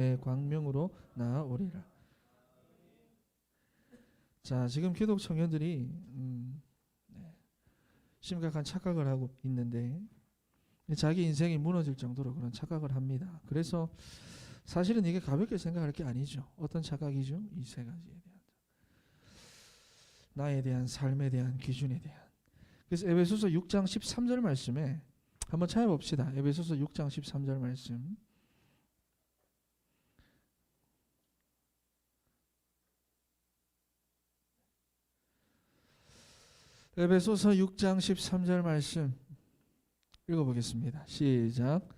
내 광명으로 나아오리라. 자, 지금 기독 청년들이 심각한 착각을 하고 있는데 자기 인생이 무너질 정도로 그런 착각을 합니다. 그래서 사실은 이게 가볍게 생각할 게 아니죠. 어떤 착각이죠? 이 세 가지에 대한 나에 대한 삶에 대한 기준에 대한. 그래서 에베소서 6장 13절 말씀에 한번 찾아봅시다. 에베소서 6장 13절 말씀. 에베소서 6장 13절 말씀 읽어보겠습니다. 시작.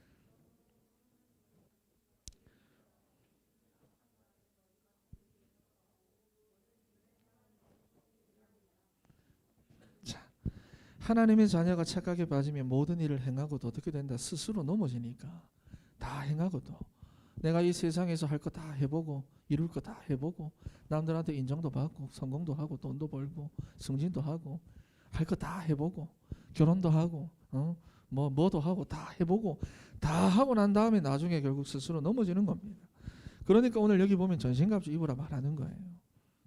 자, 하나님의 자녀가 착각에 빠지면 모든 일을 행하고도 어떻게 된다? 스스로 넘어지니까 다 행하고도 내가 이 세상에서 할 거 다 해보고 이룰 거 다 해보고 남들한테 인정도 받고 성공도 하고 돈도 벌고 승진도 하고 할 거 다 해보고 결혼도 하고 뭐도 하고 다 해보고 다 하고 난 다음에 나중에 결국 스스로 넘어지는 겁니다. 그러니까 오늘 여기 보면 전신갑주 입으라 말하는 거예요.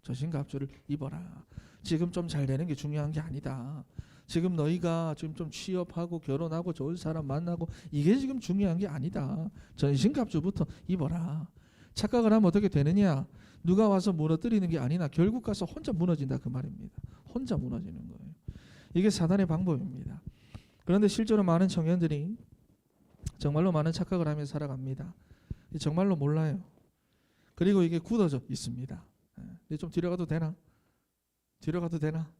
전신갑주를 입어라. 지금 좀 잘 되는 게 중요한 게 아니다. 지금 너희가 지금 좀 취업하고 결혼하고 좋은 사람 만나고 이게 지금 중요한 게 아니다. 전신갑주부터 입어라. 착각을 하면 어떻게 되느냐? 누가 와서 무너뜨리는 게 아니나 결국 가서 혼자 무너진다 그 말입니다. 혼자 무너지는 거예요. 이게 사단의 방법입니다. 그런데 실제로 많은 청년들이 정말로 많은 착각을 하며 살아갑니다. 정말로 몰라요. 그리고 이게 굳어져 있습니다. 근데 좀 뒤로 가도 되나? 뒤로 가도 되나?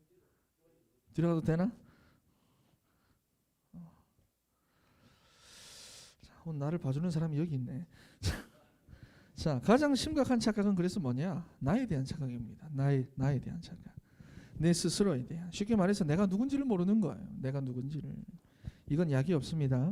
뒤로 가도 되나? 오늘 나를 봐주는 사람이 여기 있네. 자, 가장 심각한 착각은 그래서 뭐냐? 나에 대한 착각입니다. 나에 대한 착각. 내 스스로에 대한. 쉽게 말해서 내가 누군지를 모르는 거예요. 내가 누군지를. 이건 약이 없습니다.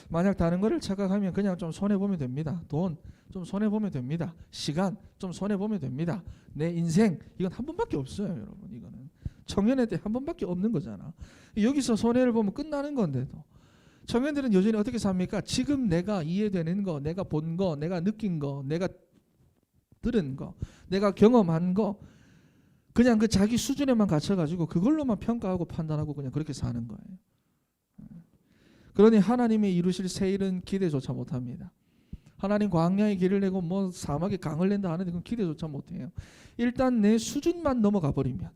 만약 다른 거를 착각하면 그냥 좀 손해보면 됩니다. 돈 좀 손해보면 됩니다. 시간 좀 손해보면 됩니다. 내 인생 이건 한 번밖에 없어요. 여러분 이거는 청년에 대해 한 번밖에 없는 거잖아. 여기서 손해를 보면 끝나는 건데도 청년들은 여전히 어떻게 삽니까? 지금 내가 이해되는 거, 내가 본 거, 내가 느낀 거, 내가 들은 거, 내가 경험한 거 그냥 그 자기 수준에만 갇혀가지고 그걸로만 평가하고 판단하고 그냥 그렇게 사는 거예요. 그러니 하나님의 이루실 새 일은 기대조차 못합니다. 하나님 광야의 길을 내고 뭐 사막에 강을 낸다 하는데 그건 기대조차 못해요. 일단 내 수준만 넘어가 버리면,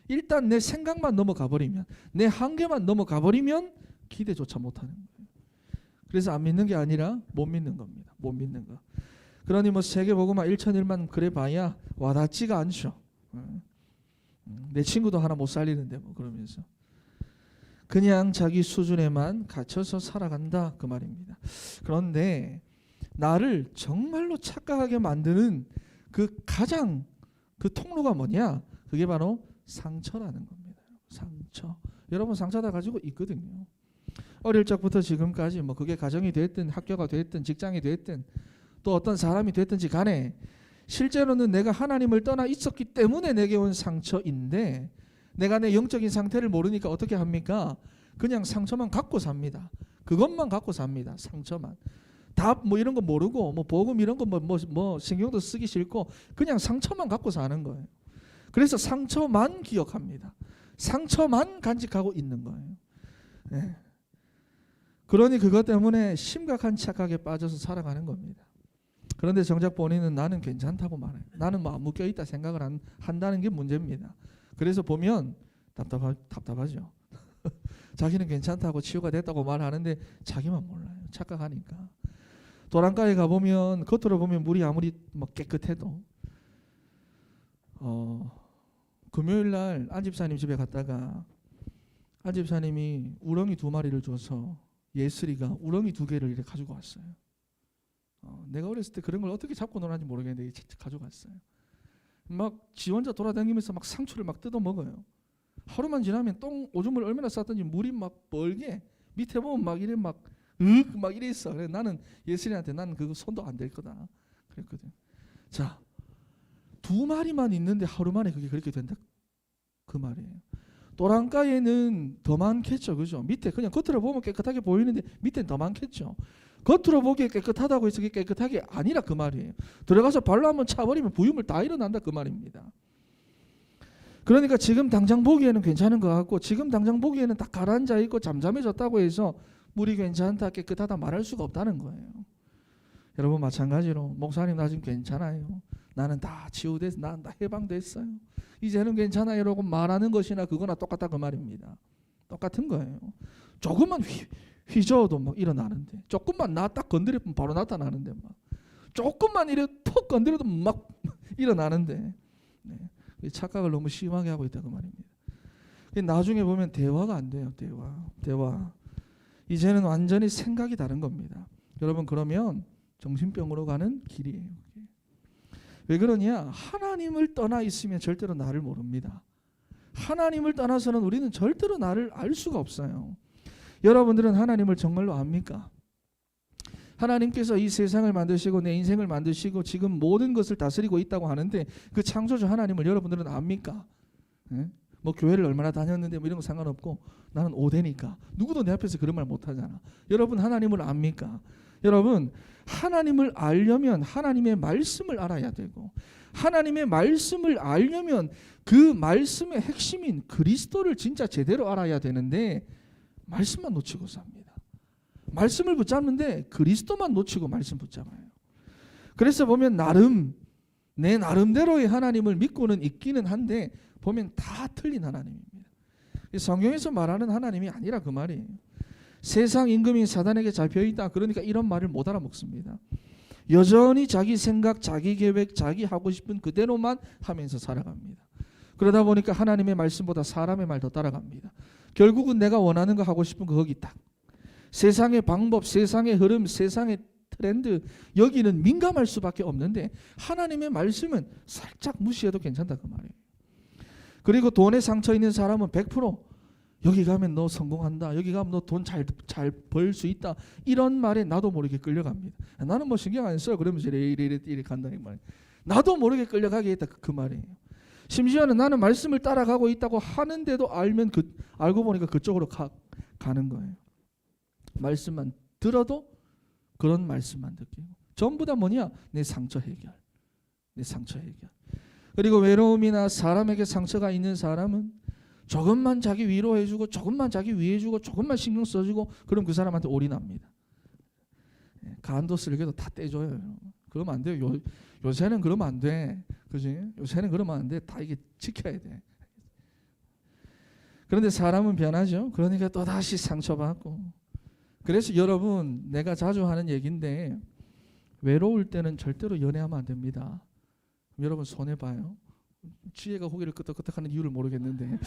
일단 내 생각만 넘어가 버리면, 내 한계만 넘어가 버리면 기대조차 못하는 거예요. 그래서 안 믿는 게 아니라 못 믿는 겁니다. 못 믿는 거. 그러니 뭐 세계복음화 1,001만 그래 봐야 와닿지가 않죠. 내 친구도 하나 못 살리는데 뭐 그러면서 그냥 자기 수준에만 갇혀서 살아간다 그 말입니다. 그런데 나를 정말로 착각하게 만드는 그 가장 그 통로가 뭐냐? 그게 바로 상처라는 겁니다. 상처. 여러분 상처 다 가지고 있거든요. 어릴 적부터 지금까지 뭐 그게 가정이 됐든 학교가 됐든 직장이 됐든 또 어떤 사람이 됐든지 간에 실제로는 내가 하나님을 떠나 있었기 때문에 내게 온 상처인데 내가 내 영적인 상태를 모르니까 어떻게 합니까? 그냥 상처만 갖고 삽니다. 그것만 갖고 삽니다. 상처만. 답 뭐 이런 거 모르고 뭐 복음 이런 거 뭐 신경도 쓰기 싫고 그냥 상처만 갖고 사는 거예요. 그래서 상처만 기억합니다. 상처만 간직하고 있는 거예요. 네. 그러니 그것 때문에 심각한 착각에 빠져서 살아가는 겁니다. 그런데 정작 본인은 나는 괜찮다고 말해요. 나는 뭐 안 묶여있다 생각을 한다는 게 문제입니다. 그래서 보면 답답하죠. 자기는 괜찮다고 치유가 됐다고 말하는데 자기만 몰라요. 착각하니까. 도랑가에 가보면 겉으로 보면 물이 아무리 뭐 깨끗해도 금요일날 안집사님 집에 갔다가 안집사님이 우렁이 2마리를 줘서 예슬이가 우렁이 2개를 이렇게 가지고 왔어요. 내가 어렸을 때 그런 걸 어떻게 잡고 놀았는지 모르겠는데 가져갔어요. 막 지 혼자 돌아다니면서 막 상추를 막 뜯어 먹어요. 하루만 지나면 똥 오줌을 얼마나 쌌던지 물이 막 뻘게 밑에 보면 막 이래 막 이래 있어. 그래 나는 예슬이한테 나는 그거 손도 안 댈 거다 그랬거든. 자, 2마리만 있는데 하루 만에 그게 그렇게 된다 그 말이에요. 도랑가에는 더 많겠죠, 그죠? 밑에 그냥 겉으로 보면 깨끗하게 보이는데 밑에는 더 많겠죠. 겉으로 보기에 깨끗하다고 해서 깨끗하게 아니라 그 말이에요. 들어가서 발로 한번 차버리면 부유물 다 일어난다 그 말입니다. 그러니까 지금 당장 보기에는 괜찮은 것 같고 지금 당장 보기에는 딱 가라앉아 있고 잠잠해졌다고 해서 물이 괜찮다 깨끗하다 말할 수가 없다는 거예요. 여러분 마찬가지로 목사님 나 지금 괜찮아요. 나는 다 치유됐어. 난 다 해방됐어요. 이제는 괜찮아요. 이러고 말하는 것이나 그거나 똑같다 그 말입니다. 똑같은 거예요. 조금만 휘저어도 막 일어나는데 조금만 나 딱 건드리면 바로 나타나는데 막 조금만 이래 톡 건드려도 막 일어나는데 네. 착각을 너무 심하게 하고 있다 그 말입니다. 나중에 보면 대화가 안 돼요. 대화. 이제는 완전히 생각이 다른 겁니다. 여러분 그러면 정신병으로 가는 길이에요. 왜 그러냐? 하나님을 떠나 있으면 절대로 나를 모릅니다. 하나님을 떠나서는 우리는 절대로 나를 알 수가 없어요. 여러분들은 하나님을 정말로 압니까? 하나님께서 이 세상을 만드시고 내 인생을 만드시고 지금 모든 것을 다스리고 있다고 하는데 그 창조주 하나님을 여러분들은 압니까? 네? 뭐 교회를 얼마나 다녔는데 뭐 이런 거 상관없고 나는 5대니까 누구도 내 앞에서 그런 말 못하잖아. 여러분 하나님을 압니까? 여러분 하나님을 알려면 하나님의 말씀을 알아야 되고 하나님의 말씀을 알려면 그 말씀의 핵심인 그리스도를 진짜 제대로 알아야 되는데 말씀만 놓치고 삽니다. 말씀을 붙잡는데 그리스도만 놓치고 말씀 붙잡아요. 그래서 보면 내 나름대로의 하나님을 믿고는 있기는 한데 보면 다 틀린 하나님입니다. 성경에서 말하는 하나님이 아니라 그 말이에요. 세상 임금인 사단에게 잡혀있다. 그러니까 이런 말을 못 알아먹습니다. 여전히 자기 생각, 자기 계획, 자기 하고 싶은 그대로만 하면서 살아갑니다. 그러다 보니까 하나님의 말씀보다 사람의 말 더 따라갑니다. 결국은 내가 원하는 거 하고 싶은 거 거기 딱. 세상의 방법, 세상의 흐름, 세상의 트렌드 여기는 민감할 수밖에 없는데 하나님의 말씀은 살짝 무시해도 괜찮다 그 말이에요. 그리고 돈에 상처 있는 사람은 100% 여기 가면 너 성공한다. 여기 가면 너 돈 잘 벌 수 있다. 이런 말에 나도 모르게 끌려갑니다. 나는 뭐 신경 안 써. 그러면서 이래 간다 이 말이에요. 나도 모르게 끌려가게 했다 그 말이에요. 심지어는 나는 말씀을 따라가고 있다고 하는데도 알고 보니까 그쪽으로 가는 거예요. 말씀만 들어도 그런 말씀만 느끼고 전부 다 뭐냐? 내 상처 해결. 그리고 외로움이나 사람에게 상처가 있는 사람은 조금만 자기 위로해주고 조금만 자기 위해주고 조금만 신경 써주고 그럼 그 사람한테 올인합니다. 간도 쓸개도 다 떼줘요. 그러면 안 돼요. 요새는 그러면 안 돼. 그지? 요새는 그러면 안 돼. 다 이게 지켜야 돼. 그런데 사람은 변하죠. 그러니까 또다시 상처받고. 그래서 여러분 내가 자주 하는 얘기인데 외로울 때는 절대로 연애하면 안 됩니다. 여러분 손해봐요. 지혜가 고개를 끄덕끄덕하는 이유를 모르겠는데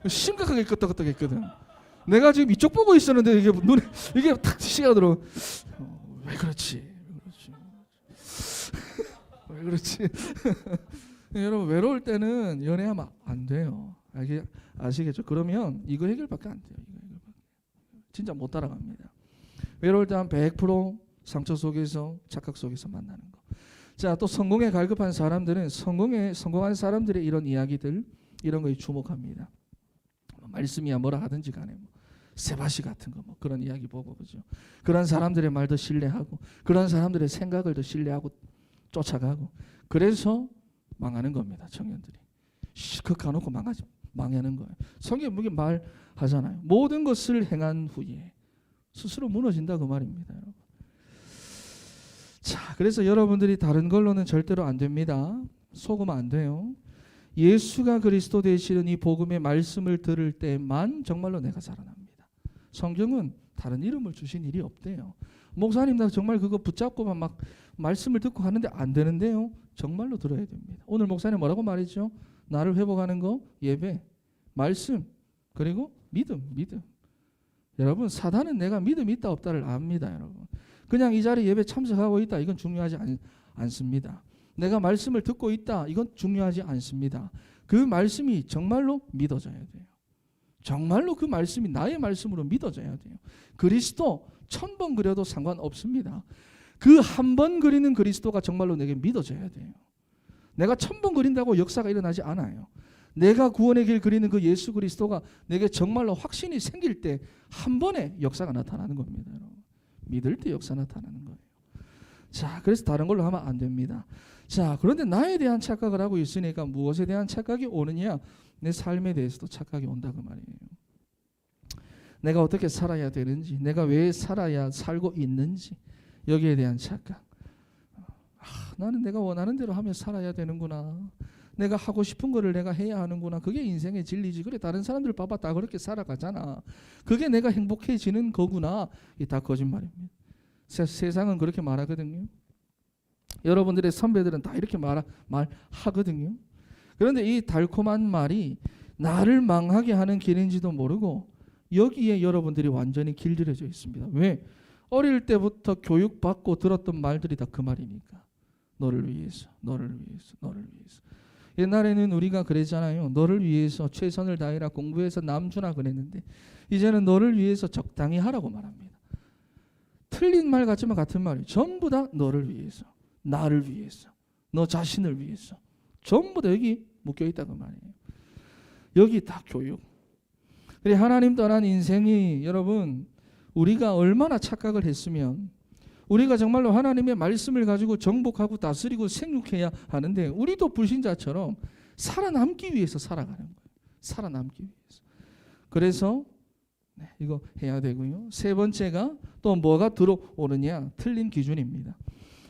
심각하게 끄덕끄덕했거든. 내가 지금 이쪽 보고 있었는데 이게 눈에 이게 탁 시가 들어. 왜 그렇지? 여러분 외로울 때는 연애하면 안 돼요. 아시겠죠? 그러면 이거 해결밖에 안 돼요. 진짜 못 따라갑니다. 외로울 때 한 100% 상처 속에서 착각 속에서 만나는 거. 자, 또 성공에 갈급한 사람들은 성공한 사람들의 이런 이야기들 이런 거에 주목합니다. 말씀이야 뭐라 하든지 간에 세바시 같은 거 그런 이야기 보고 그죠. 그런 사람들의 말도 신뢰하고 그런 사람들의 생각을 더 신뢰하고 쫓아가고 그래서 망하는 겁니다. 청년들이 실컷 가놓고 망하는 거예요. 성경에 무게 말하잖아요. 모든 것을 행한 후에 스스로 무너진다 그 말입니다. 여러분. 자, 그래서 여러분들이 다른 걸로는 절대로 안 됩니다. 속으면 안 돼요. 예수가 그리스도 되시는 이 복음의 말씀을 들을 때만 정말로 내가 살아납니다. 성경은 다른 이름을 주신 일이 없대요. 목사님 나 정말 그거 붙잡고만 막 말씀을 듣고 하는데 안 되는데요. 정말로 들어야 됩니다. 오늘 목사님 뭐라고 말했죠? 나를 회복하는 거 예배, 말씀, 그리고 믿음. 여러분 사단은 내가 믿음이 있다 없다를 압니다. 여러분 그냥 이 자리에 예배 참석하고 있다 이건 중요하지 않습니다. 내가 말씀을 듣고 있다 이건 중요하지 않습니다. 그 말씀이 정말로 믿어져야 돼요. 정말로 그 말씀이 나의 말씀으로 믿어져야 돼요. 그리스도 1000번 그려도 상관없습니다. 그 한 번 그리는 그리스도가 정말로 내게 믿어져야 돼요. 내가 1000번 그린다고 역사가 일어나지 않아요. 내가 구원의 길 그리는 그 예수 그리스도가 내게 정말로 확신이 생길 때 한 번에 역사가 나타나는 겁니다. 여러분. 믿을 때 역사 나타나는 거예요. 자, 그래서 다른 걸로 하면 안 됩니다. 자, 그런데 나에 대한 착각을 하고 있으니까 무엇에 대한 착각이 오느냐? 내 삶에 대해서도 착각이 온다 그 말이에요. 내가 어떻게 살아야 되는지, 내가 왜 살아야 살고 있는지, 여기에 대한 착각. 나는 내가 원하는 대로 하며 살아야 되는구나. 내가 하고 싶은 거를 내가 해야 하는구나. 그게 인생의 진리지. 그래, 다른 사람들 봐봐, 다 그렇게 살아가잖아. 그게 내가 행복해지는 거구나. 이게 다 거짓말입니다. 세상은 그렇게 말하거든요. 여러분들의 선배들은 다 이렇게 말하거든요. 그런데 이 달콤한 말이 나를 망하게 하는 길인지도 모르고 여기에 여러분들이 완전히 길들여져 있습니다. 왜? 어릴 때부터 교육받고 들었던 말들이 다 그 말이니까. 너를 위해서, 너를 위해서, 너를 위해서. 옛날에는 우리가 그랬잖아요. 너를 위해서 최선을 다해라, 공부해서 남주나 그랬는데 이제는 너를 위해서 적당히 하라고 말합니다. 틀린 말 같지만 같은 말이에요. 전부 다 너를 위해서, 나를 위해서, 너 자신을 위해서. 전부 다 여기 묶여있다 그 말이에요. 여기 다 교육. 그래, 하나님 떠난 인생이 여러분 우리가 얼마나 착각을 했으면 우리가 정말로 하나님의 말씀을 가지고 정복하고 다스리고 생육해야 하는데 우리도 불신자처럼 살아남기 위해서 살아가는 거예요. 살아남기 위해서. 그래서 이거 해야 되고요. 세 번째가 또 뭐가 들어오느냐? 틀린 기준입니다.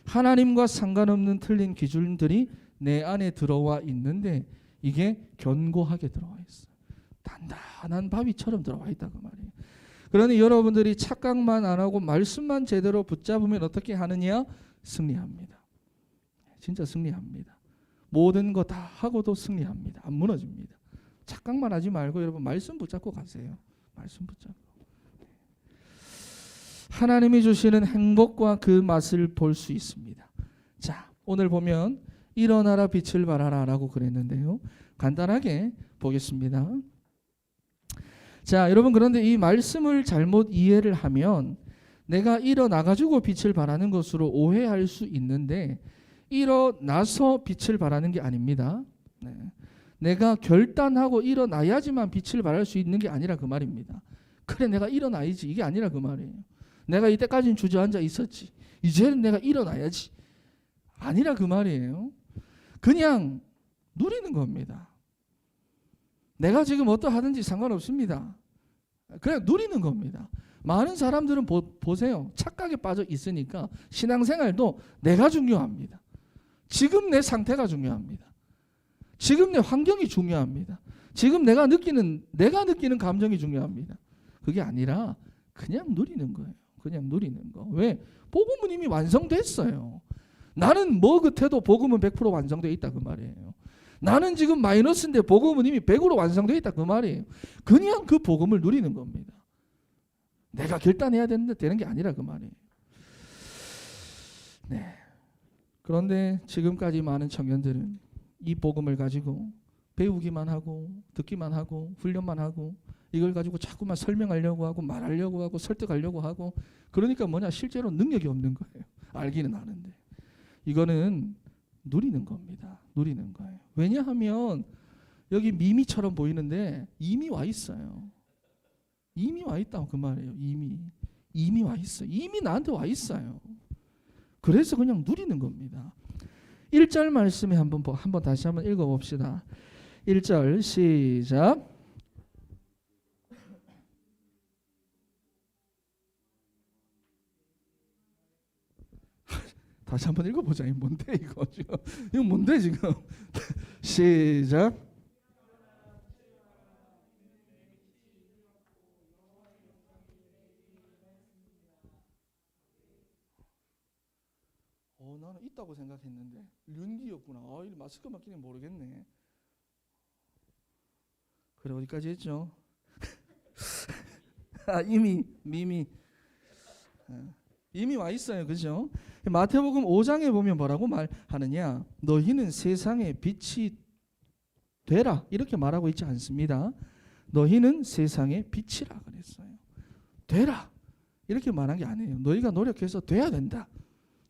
하나님과 상관없는 틀린 기준들이 내 안에 들어와 있는데 이게 견고하게 들어와 있어요. 단단한 바위처럼 들어와 있다 그 말이에요. 그러니 여러분들이 착각만 안 하고 말씀만 제대로 붙잡으면 어떻게 하느냐? 승리합니다. 진짜 승리합니다. 모든 거 다 하고도 승리합니다. 안 무너집니다. 착각만 하지 말고 여러분 말씀 붙잡고 가세요. 말씀 붙잡고. 하나님이 주시는 행복과 그 맛을 볼 수 있습니다. 자, 오늘 보면 일어나라 빛을 발하라 라고 그랬는데요. 간단하게 보겠습니다. 자, 여러분, 그런데 이 말씀을 잘못 이해를 하면 내가 일어나가지고 빛을 발하는 것으로 오해할 수 있는데 일어나서 빛을 발하는 게 아닙니다. 네. 내가 결단하고 일어나야지만 빛을 발할 수 있는 게 아니라 그 말입니다. 그래, 내가 일어나야지 이게 아니라 그 말이에요. 내가 이때까지는 주저앉아 있었지, 이제는 내가 일어나야지 아니라 그 말이에요. 그냥 누리는 겁니다. 내가 지금 어떠하든지 상관없습니다. 그냥 누리는 겁니다. 많은 사람들은 보세요. 착각에 빠져 있으니까 신앙생활도 내가 중요합니다. 지금 내 상태가 중요합니다. 지금 내 환경이 중요합니다. 지금 내가 느끼는 감정이 중요합니다. 그게 아니라 그냥 누리는 거예요. 그냥 누리는 거. 왜? 복음은 이미 완성됐어요. 나는 뭐 같아도 복음은 100% 완성되어 있다 그 말이에요. 나는 지금 마이너스인데 복음은 이미 100으로 완성되어 있다 그 말이에요. 그냥 그 복음을 누리는 겁니다. 내가 결단해야 되는 게 아니라 그 말이에요. 네. 그런데 지금까지 많은 청년들은 이 복음을 가지고 배우기만 하고 듣기만 하고 훈련만 하고 이걸 가지고 자꾸만 설명하려고 하고 말하려고 하고 설득하려고 하고 그러니까 뭐냐? 실제로 능력이 없는 거예요. 알기는 아는데. 이거는 누리는 겁니다. 누리는 거예요. 왜냐하면 여기 미미처럼 보이는데 이미 와 있어요. 이미 와 있다고 그 말이에요. 이미 와 있어요. 이미 나한테 와 있어요. 그래서 그냥 누리는 겁니다. 1절 말씀에 한번 다시 한번 읽어봅시다. 1절 시작. 다시 한번 읽어보자. 이거 뭔데 이거 지금? 이거 뭔데 지금? 시작. 나는 있다고 생각했는데 륜기였구나. 이 마스크 맡기니 모르겠네. 그래, 어디까지 했죠? 이미 와 있어요. 그죠? 마태복음 5장에 보면 뭐라고 말하느냐? 너희는 세상의 빛이 되라 이렇게 말하고 있지 않습니다. 너희는 세상의 빛이라 그랬어요. 되라 이렇게 말한 게 아니에요. 너희가 노력해서 돼야 된다.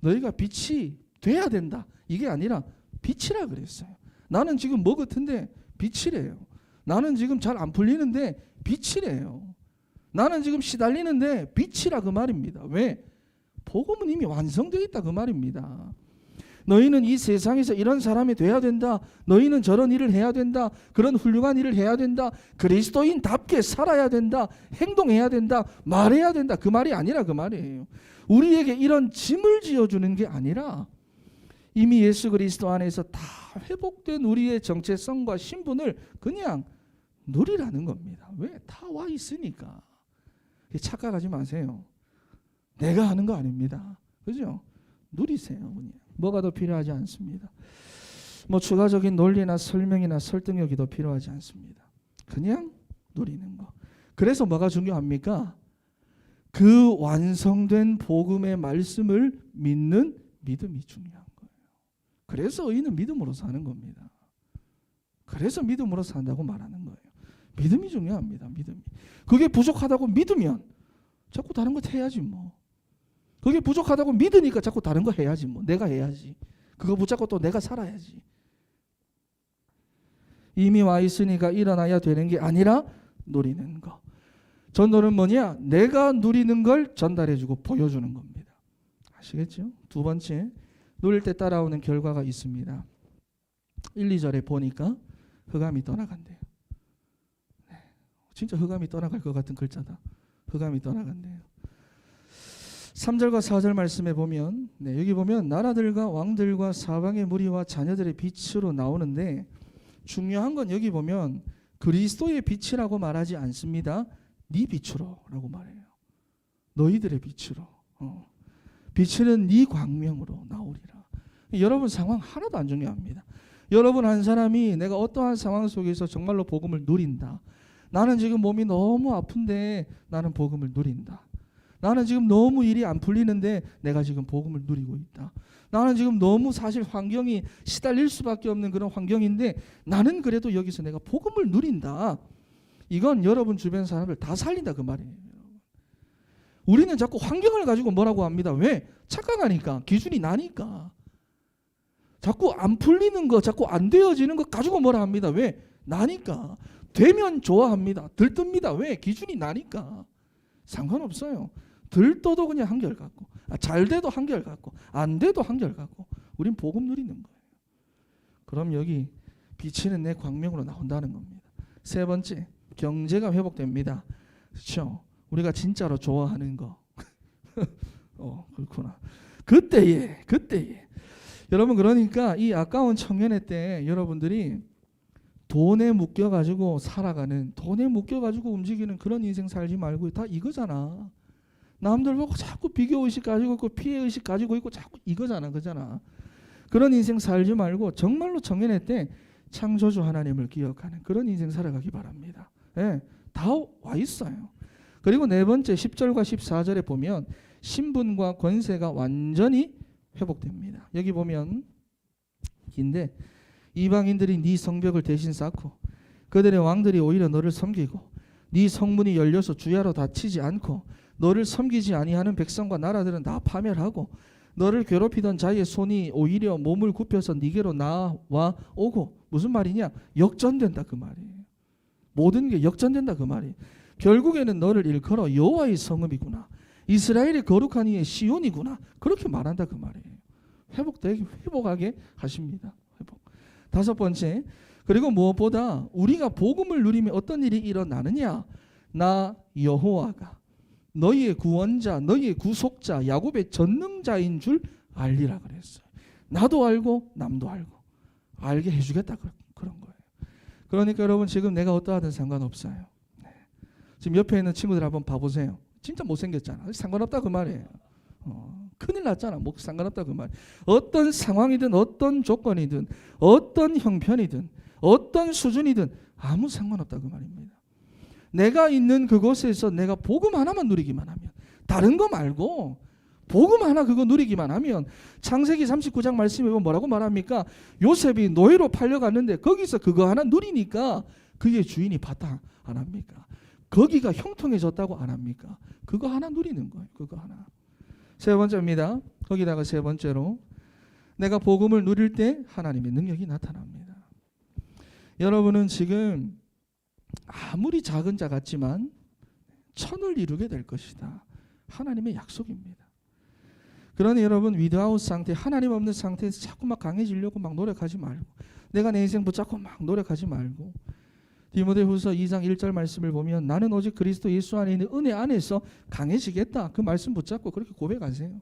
너희가 빛이 돼야 된다. 이게 아니라 빛이라 그랬어요. 나는 지금 뭐 같은데 빛이래요. 나는 지금 잘 안 풀리는데 빛이래요. 나는 지금 시달리는데 빛이라 그 말입니다. 왜? 복음은 이미 완성되어 있다 그 말입니다. 너희는 이 세상에서 이런 사람이 돼야 된다. 너희는 저런 일을 해야 된다. 그런 훌륭한 일을 해야 된다. 그리스도인답게 살아야 된다. 행동해야 된다. 말해야 된다. 그 말이 아니라 그 말이에요. 우리에게 이런 짐을 지어주는 게 아니라 이미 예수 그리스도 안에서 다 회복된 우리의 정체성과 신분을 그냥 누리라는 겁니다. 왜? 다 와 있으니까. 착각하지 마세요. 내가 하는 거 아닙니다. 그죠? 누리세요. 그냥. 뭐가 더 필요하지 않습니다. 뭐 추가적인 논리나 설명이나 설득력이 더 필요하지 않습니다. 그냥 누리는 거. 그래서 뭐가 중요합니까? 그 완성된 복음의 말씀을 믿는 믿음이 중요한 거예요. 그래서 의인은 믿음으로 사는 겁니다. 그래서 믿음으로 산다고 말하는 거예요. 믿음이 중요합니다. 믿음이. 그게 부족하다고 믿으면 자꾸 다른 것 해야지 뭐. 그게 부족하다고 믿으니까 자꾸 다른 거 해야지 뭐. 내가 해야지. 그거 붙잡고 또 내가 살아야지. 이미 와 있으니까 일어나야 되는 게 아니라 누리는 거. 전도는 뭐냐? 내가 누리는 걸 전달해주고 보여주는 겁니다. 아시겠죠? 두 번째, 누릴 때 따라오는 결과가 있습니다. 1, 2절에 보니까 흑암이 떠나간대요. 네, 진짜 흑암이 떠나갈 것 같은 글자다. 흑암이 떠나간대요. 3절과 4절 말씀에 보면 여기 보면 나라들과 왕들과 사방의 무리와 자녀들의 빛으로 나오는데 중요한 건 여기 보면 그리스도의 빛이라고 말하지 않습니다. 네 빛으로 라고 말해요. 너희들의 빛으로. 빛은 네 광명으로 나오리라. 여러분 상황 하나도 안 중요합니다. 여러분 한 사람이 내가 어떠한 상황 속에서 정말로 복음을 누린다. 나는 지금 몸이 너무 아픈데 나는 복음을 누린다. 나는 지금 너무 일이 안 풀리는데 내가 지금 복음을 누리고 있다. 나는 지금 너무 사실 환경이 시달릴 수밖에 없는 그런 환경인데 나는 그래도 여기서 내가 복음을 누린다. 이건 여러분 주변 사람들 다 살린다 그 말이에요. 우리는 자꾸 환경을 가지고 뭐라고 합니다. 왜? 착각하니까. 기준이 나니까. 자꾸 안 풀리는 거, 자꾸 안 되어지는 거 가지고 뭐라 합니다. 왜? 나니까. 되면 좋아합니다. 들뜹니다. 왜? 기준이 나니까. 상관없어요. 들떠도 그냥 한결 같고, 잘 돼도 한결 같고, 안 돼도 한결 같고, 우린 복음 누리는 거예요. 그럼 여기 비치는 내 광명으로 나온다는 겁니다. 세 번째, 경제가 회복됩니다. 그렇죠? 우리가 진짜로 좋아하는 거. 그렇구나. 그때에 여러분 그러니까 이 아까운 청년의 때 여러분들이 돈에 묶여가지고 살아가는, 돈에 묶여가지고 움직이는 그런 인생 살지 말고 다 이거잖아. 남들 보고 자꾸 비교의식 가지고 있고 피해의식 가지고 있고 자꾸 이거잖아. 그잖아. 그런 인생 살지 말고 정말로 청년의 때 창조주 하나님을 기억하는 그런 인생 살아가기 바랍니다. 네, 다 와 있어요. 그리고 네 번째 10절과 14절에 보면 신분과 권세가 완전히 회복됩니다. 여기 보면 긴데 이방인들이 네 성벽을 대신 쌓고 그들의 왕들이 오히려 너를 섬기고 네 성문이 열려서 주야로 닫히지 않고 너를 섬기지 아니하는 백성과 나라들은 다 파멸하고 너를 괴롭히던 자의 손이 오히려 몸을 굽혀서 네게로 나와 오고. 무슨 말이냐? 역전된다 그 말이에요. 모든 게 역전된다 그 말이에요. 결국에는 너를 일컬어 여호와의 성읍이구나. 이스라엘의 거룩한 이의 시온이구나. 그렇게 말한다 그 말이에요. 회복하게 하십니다. 회복. 다섯 번째, 그리고 무엇보다 우리가 복음을 누리면 어떤 일이 일어나느냐? 나 여호와가 너희의 구원자, 너희의 구속자, 야곱의 전능자인 줄 알리라 그랬어요. 나도 알고 남도 알고 알게 해주겠다 그런 거예요. 그러니까 여러분 지금 내가 어떠하든 상관없어요. 네. 지금 옆에 있는 친구들 한번 봐보세요. 진짜 못생겼잖아. 상관없다 그 말이에요. 큰일 났잖아. 뭐 상관없다 그 말. 어떤 상황이든 어떤 조건이든 어떤 형편이든 어떤 수준이든 아무 상관없다 그 말입니다. 내가 있는 그곳에서 내가 복음 하나만 누리기만 하면, 다른 거 말고 복음 하나 그거 누리기만 하면, 창세기 39장 말씀에 보면 뭐라고 말합니까? 요셉이 노예로 팔려갔는데 거기서 그거 하나 누리니까 그게 주인이 바탕 안 합니까? 거기가 형통해졌다고 안 합니까? 그거 하나 누리는 거예요. 그거 하나. 세 번째입니다. 거기다가 세 번째로 내가 복음을 누릴 때 하나님의 능력이 나타납니다. 여러분은 지금 아무리 작은 자 같지만 천을 이루게 될 것이다. 하나님의 약속입니다. 그러니 여러분 위드아웃 상태, 하나님 없는 상태에서 자꾸 막 강해지려고 막 노력하지 말고, 내가 내 인생 붙잡고 막 노력하지 말고, 디모데후서 2장 1절 말씀을 보면 나는 오직 그리스도 예수 안에 있는 은혜 안에서 강해지겠다. 그 말씀 붙잡고 그렇게 고백하세요.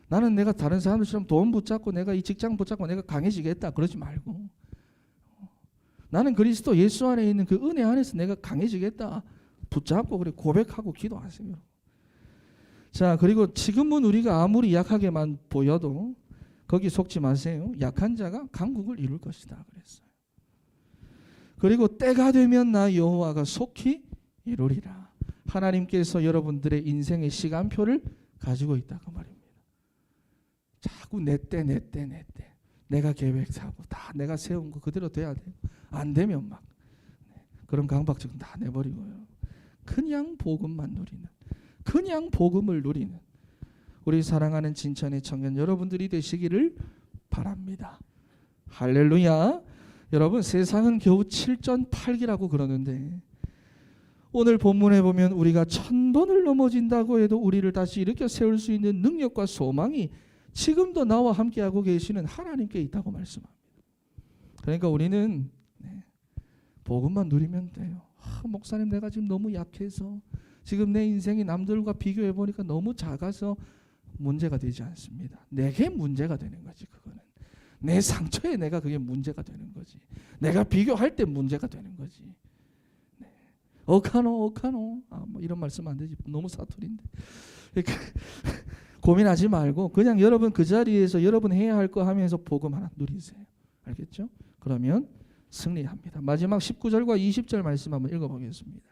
나는 내가 다른 사람들처럼 돈 붙잡고 내가 이 직장 붙잡고 내가 강해지겠다. 그러지 말고, 나는 그리스도 예수 안에 있는 그 은혜 안에서 내가 강해지겠다. 붙잡고 그래 고백하고 기도하세요. 자, 그리고 지금은 우리가 아무리 약하게만 보여도 거기 속지 마세요. 약한 자가 강국을 이룰 것이다 그랬어요. 그리고 때가 되면 나 여호와가 속히 이루리라. 하나님께서 여러분들의 인생의 시간표를 가지고 있다고 말입니다. 자꾸 내 때 내가 계획하고 다 내가 세운 거 그대로 돼야 돼요. 안 되면 막 그런 강박증 다 내버리고요. 그냥 복음만 누리는, 그냥 복음을 누리는 우리 사랑하는 진천의 청년 여러분들이 되시기를 바랍니다. 할렐루야. 여러분, 세상은 겨우 7.8기라고 그러는데 오늘 본문에 보면 우리가 1000번을 넘어진다고 해도 우리를 다시 일으켜 세울 수 있는 능력과 소망이 지금도 나와 함께하고 계시는 하나님께 있다고 말씀합니다. 그러니까 우리는 복음만 누리면 돼요. 목사님, 내가 지금 너무 약해서, 지금 내 인생이 남들과 비교해 보니까 너무 작아서 문제가 되지 않습니다. 내게 문제가 되는 거지. 그거는 내 상처에 내가 그게 문제가 되는 거지. 내가 비교할 때 문제가 되는 거지. 어카노 뭐 이런 말씀 안 되지. 너무 사투리인데. 고민하지 말고 그냥 여러분 그 자리에서 여러분 해야 할 거 하면서 복음 하나 누리세요. 알겠죠? 그러면 승리합니다. 마지막 19절과 20절 말씀 한번 읽어보겠습니다.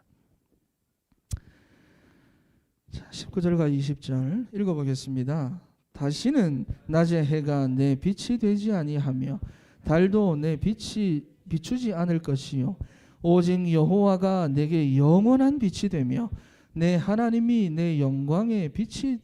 자, 19절과 20절 읽어보겠습니다. 다시는 낮에 해가 내 빛이 되지 아니하며 달도 내 빛이 비추지 않을 것이요 오직 여호와가 내게 영원한 빛이 되며 내 하나님이 내 영광의 빛이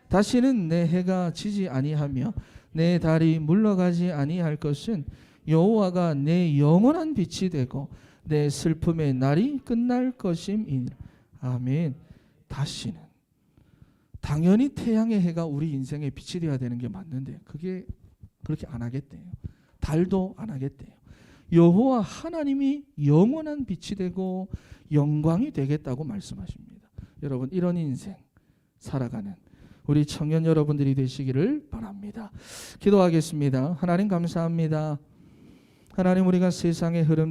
다시는 내 해가 지지 아니하며 내 달이 물러가지 아니할 것은 여호와가 내 영원한 빛이 되고 내 슬픔의 날이 끝날 것임이니라. 아멘. 다시는, 당연히 태양의 해가 우리 인생의 빛이 되어야 되는 게 맞는데 그게 그렇게 안 하겠대요. 달도 안 하겠대요. 여호와 하나님이 영원한 빛이 되고 영광이 되겠다고 말씀하십니다. 여러분, 이런 인생 살아가는 우리 청년 여러분들이 되시기를 바랍니다. 기도하겠습니다. 하나님 감사합니다. 하나님, 우리가 세상의 흐름